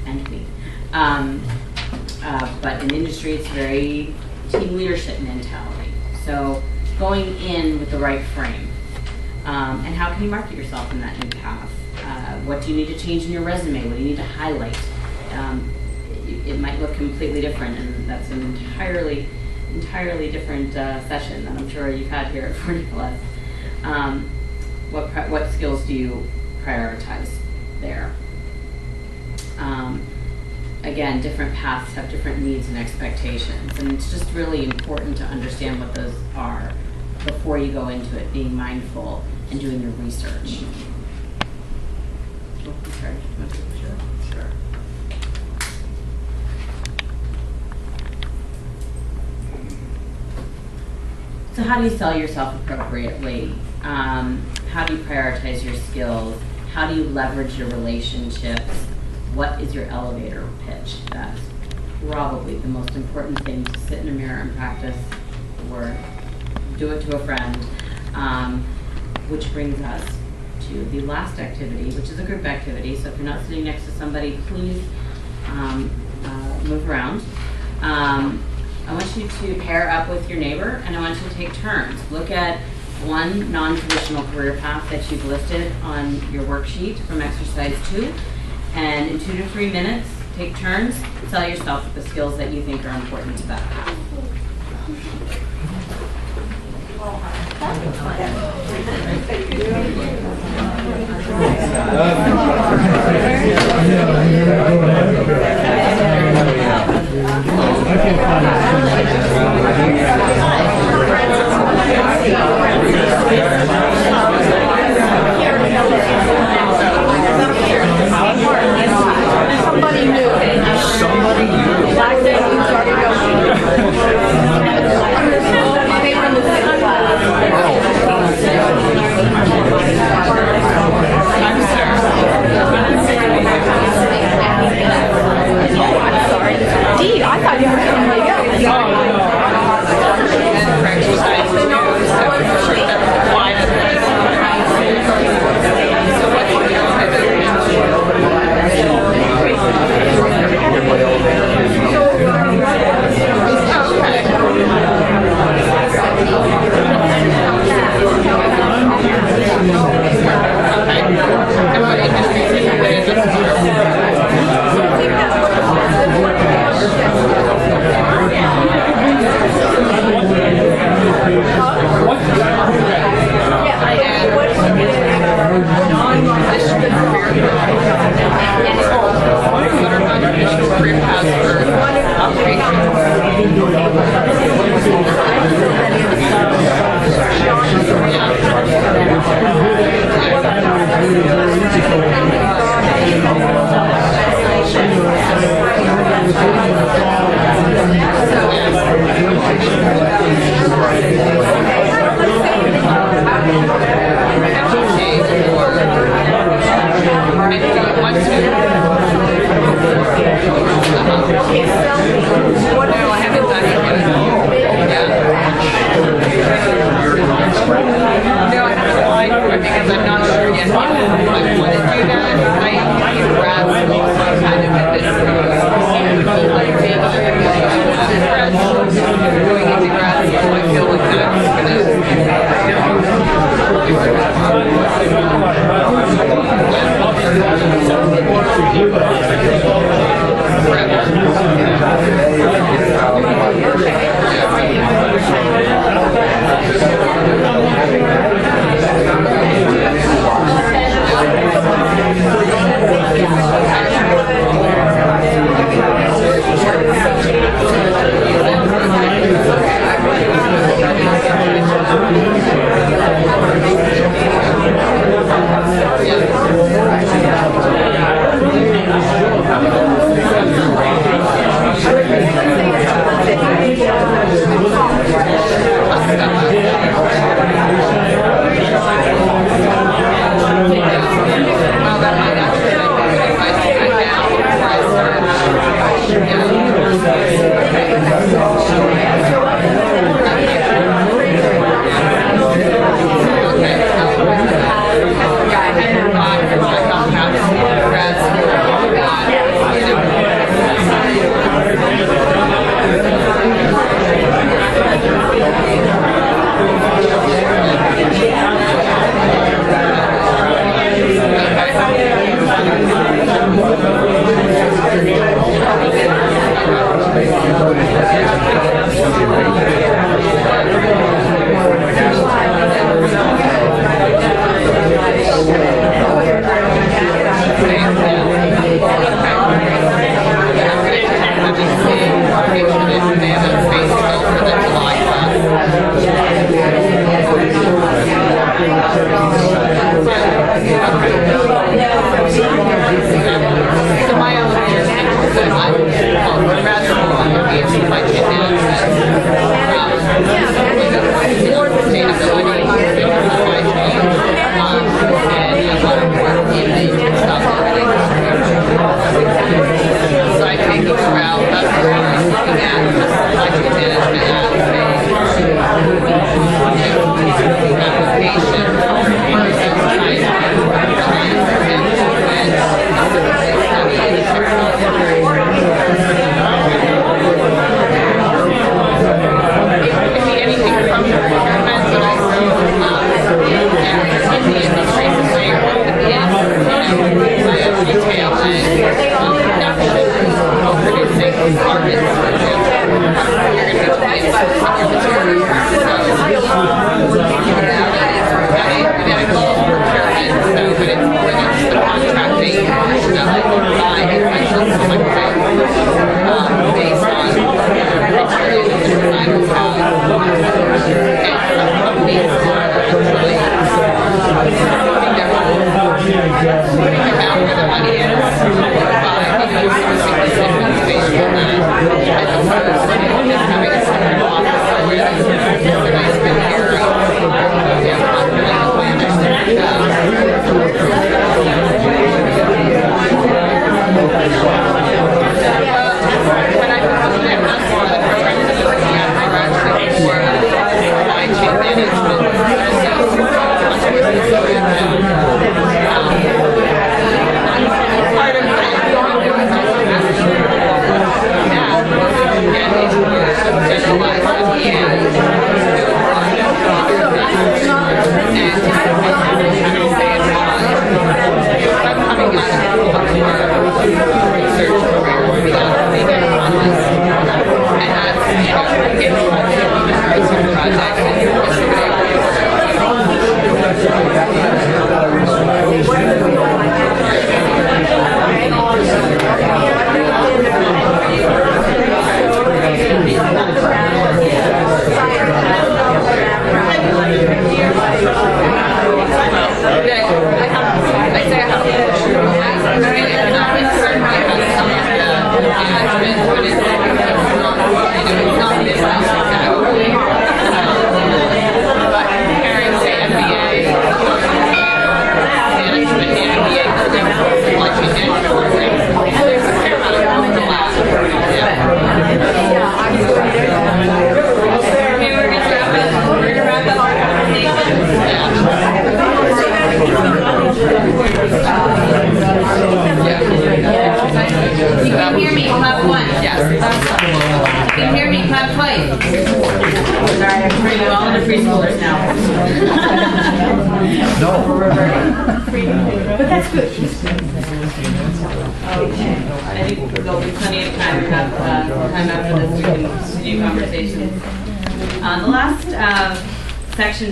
and queen. But in industry, it's very team leadership mentality. So going in with the right frame. And how can you market yourself in that new path? What do you need to change in your resume? What do you need to highlight? It might look completely different, and that's an entirely different session that I'm sure you've had here at 40 Plus. What skills do you prioritize there? Again, different paths have different needs and expectations, and it's just really important to understand what those are before you go into it, being mindful and doing your research. Sure. So how do you sell yourself appropriately? How do you prioritize your skills? How do you leverage your relationships? What is your elevator pitch? That's probably the most important thing to sit in a mirror and practice, or do it to a friend. Which brings us to the last activity, which is a group activity. So if you're not sitting next to somebody, please move around. I want you to pair up with your neighbor, and I want you to take turns. Look at one non-traditional career path that you've listed on your worksheet from exercise 2, and in 2 to 3 minutes, take turns, sell yourself with the skills that you think are important to that path. Somebody new. Back then you started Dee, I thought you were somebody else.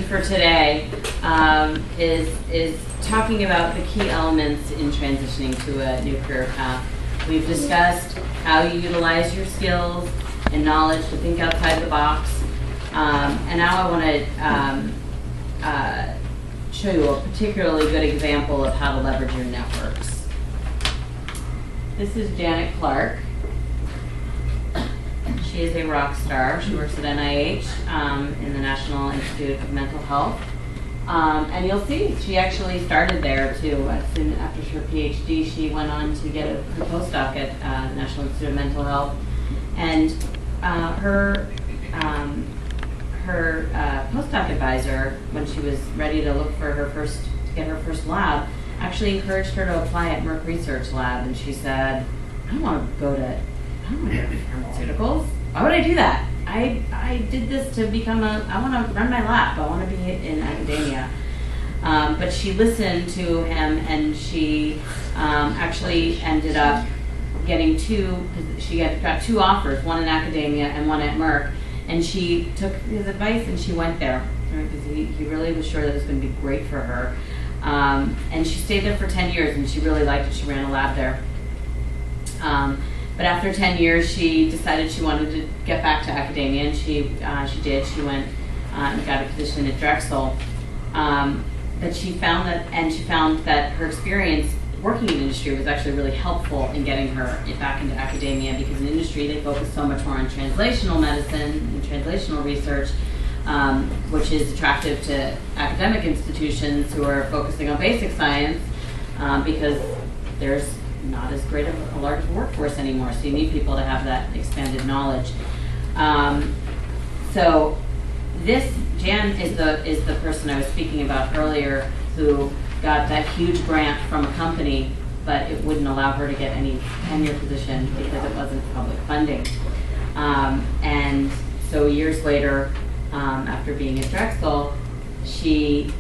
For today is talking about the key elements in transitioning to a new career path. We've discussed how you utilize your skills and knowledge to think outside the box. And now I want to show you a particularly good example of how to leverage your networks. This is Janet Clark. She is a rock star. She works at NIH in the National Institute of Mental Health. And you'll see, she actually started there too. Soon after her PhD, she went on to get her postdoc at the National Institute of Mental Health. And her postdoc advisor, when she was ready to look for to get her first lab, actually encouraged her to apply at Merck Research Lab. And she said, I don't want to go to pharmaceuticals. Why would I do that? I did this to become I want to run my lab. I want to be in academia. But she listened to him, and she actually ended up getting she got 2 offers, one in academia and one at Merck, and she took his advice and she went there because he really was sure that it was going to be great for her. And she stayed there for 10 years and she really liked it. She ran a lab there. But after 10 years, she decided she wanted to get back to academia, and she did. She went and got a position at Drexel. But she found that her experience working in industry was actually really helpful in getting her back into academia, because in industry they focus so much more on translational medicine and translational research, which is attractive to academic institutions who are focusing on basic science, because there's not as great of a large workforce anymore, so you need people to have that expanded knowledge. So this Jan is the person I was speaking about earlier, who got that huge grant from a company, but it wouldn't allow her to get any tenure position because it wasn't public funding. And so years later, after being at Drexel, she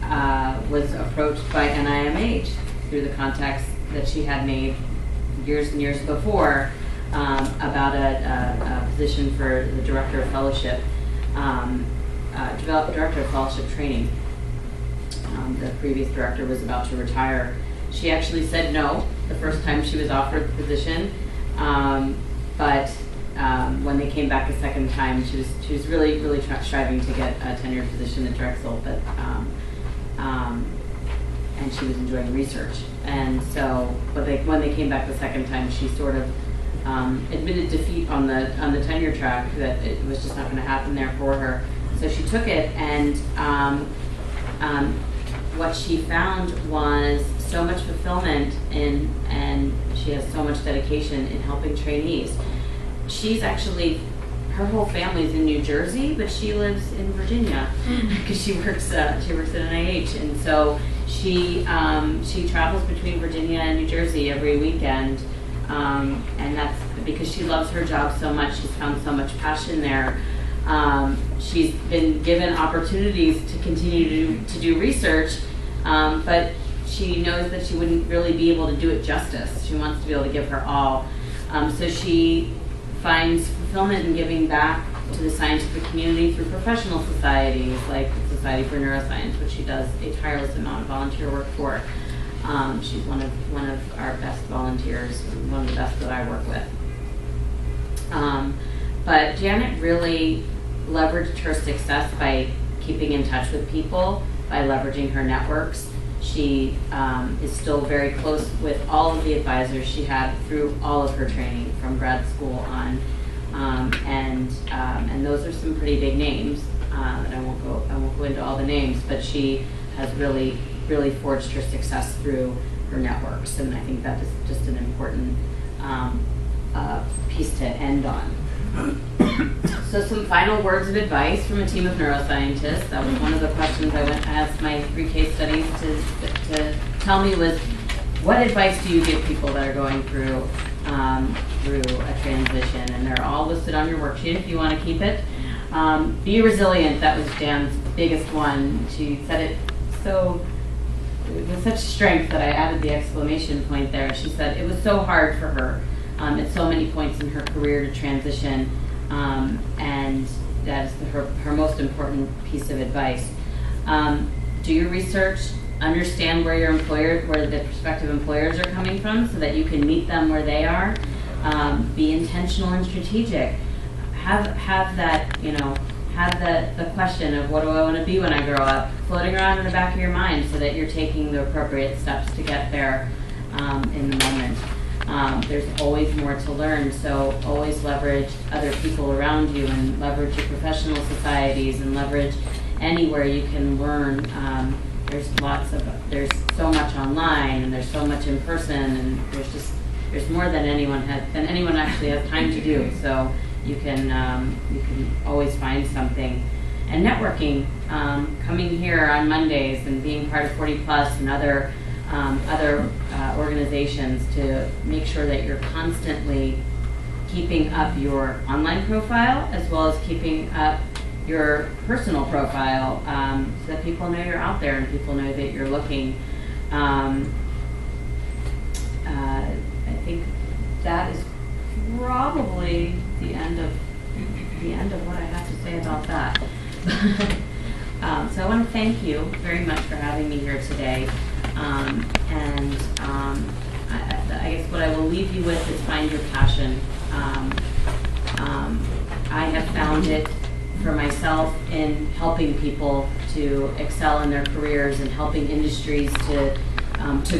was approached by NIMH through the contacts that she had made years and years before about a position for the director of fellowship, director of fellowship training. The previous director was about to retire. She actually said no the first time she was offered the position, but when they came back a second time, she was really striving to get a tenured position at Drexel, but and she was enjoying research. And so, when they came back the second time, she sort of admitted defeat on the tenure track, that it was just not going to happen there for her. So she took it, and what she found was so much fulfillment and she has so much dedication in helping trainees. She's actually, her whole family's in New Jersey, but she lives in Virginia because she works at NIH, and so she travels between Virginia and New Jersey every weekend, and that's because she loves her job so much. She's found so much passion there. She's been given opportunities to continue to do research, but she knows that she wouldn't really be able to do it justice. She wants to be able to give her all. So she finds fulfillment in giving back to the scientific community through professional societies like the Society for Neuroscience, which she does a tireless amount of volunteer work for. She's one of our best volunteers, one of the best that I work with. But Janet really leveraged her success by keeping in touch with people, by leveraging her networks. She is still very close with all of the advisors she had through all of her training from grad school on, and those are some pretty big names. And I won't go into all the names, but she has really forged her success through her networks, and I think that is just an important piece to end on. So some final words of advice from a team of neuroscientists. That was one of the questions I went to ask my 3 case studies to tell me was, what advice do you give people that are going through a transition? And they're all listed on your worksheet if you want to keep it. Be resilient. That was Jan's biggest one. She said it with such strength that I added the exclamation point there. She said it was so hard for her at so many points in her career to transition, and that is her most important piece of advice. Do your research, understand where where the prospective employers are coming from, so that you can meet them where they are. Be intentional and strategic. Have that, have the question of what do I want to be when I grow up floating around in the back of your mind, so that you're taking the appropriate steps to get there in the moment. There's always more to learn, so always leverage other people around you, and leverage your professional societies, and leverage anywhere you can learn. There's so much online, and there's so much in person, and there's more than anyone actually has time to do. So you can always find something. And networking, coming here on Mondays and being part of 40 Plus and other organizations, to make sure that you're constantly keeping up your online profile as well as keeping up your personal profile, so that people know you're out there and people know that you're looking. I think that is probably the end of what I have to say about that. So I want to thank you very much for having me here today. I guess what I will leave you with is find your passion. I have found it for myself in helping people to excel in their careers and helping industries to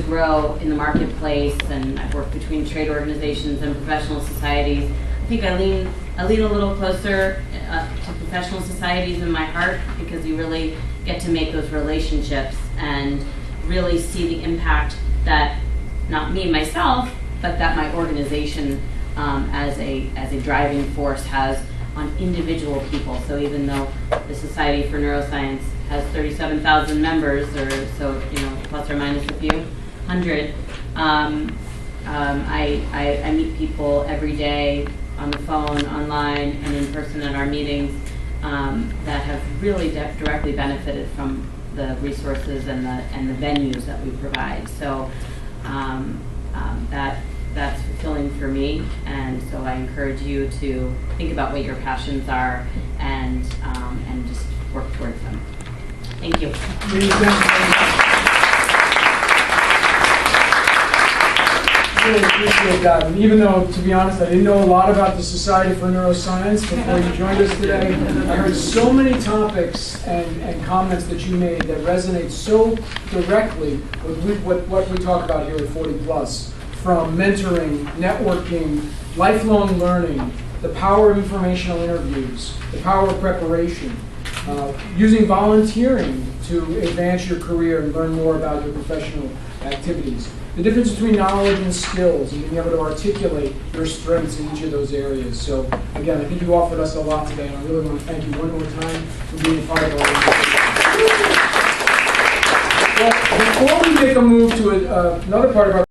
grow in the marketplace. And I've worked between trade organizations and professional societies. I think I lean a little closer to professional societies in my heart, because you really get to make those relationships and really see the impact that not me myself, but that my organization as a driving force has on individual people. So even though the Society for Neuroscience has 37,000 members, or so, plus or minus a few hundred, I meet people every day on the phone, online, and in person at our meetings that have really directly benefited from the resources and the venues that we provide. So that's fulfilling for me, and so I encourage you to think about what your passions are and just work towards them. Thank you. Really appreciate that. And even though, to be honest, I didn't know a lot about the Society for Neuroscience before you joined us today, I heard so many topics and comments that you made that resonate so directly with what we talk about here at 40 Plus, from mentoring, networking, lifelong learning, the power of informational interviews, the power of preparation, using volunteering to advance your career and learn more about your professional activities. The difference between knowledge and skills, and being able to articulate your strengths in each of those areas. So again, I think you offered us a lot today, and I really want to thank you one more time for being part of our organization. Well, before we make a move to another part of our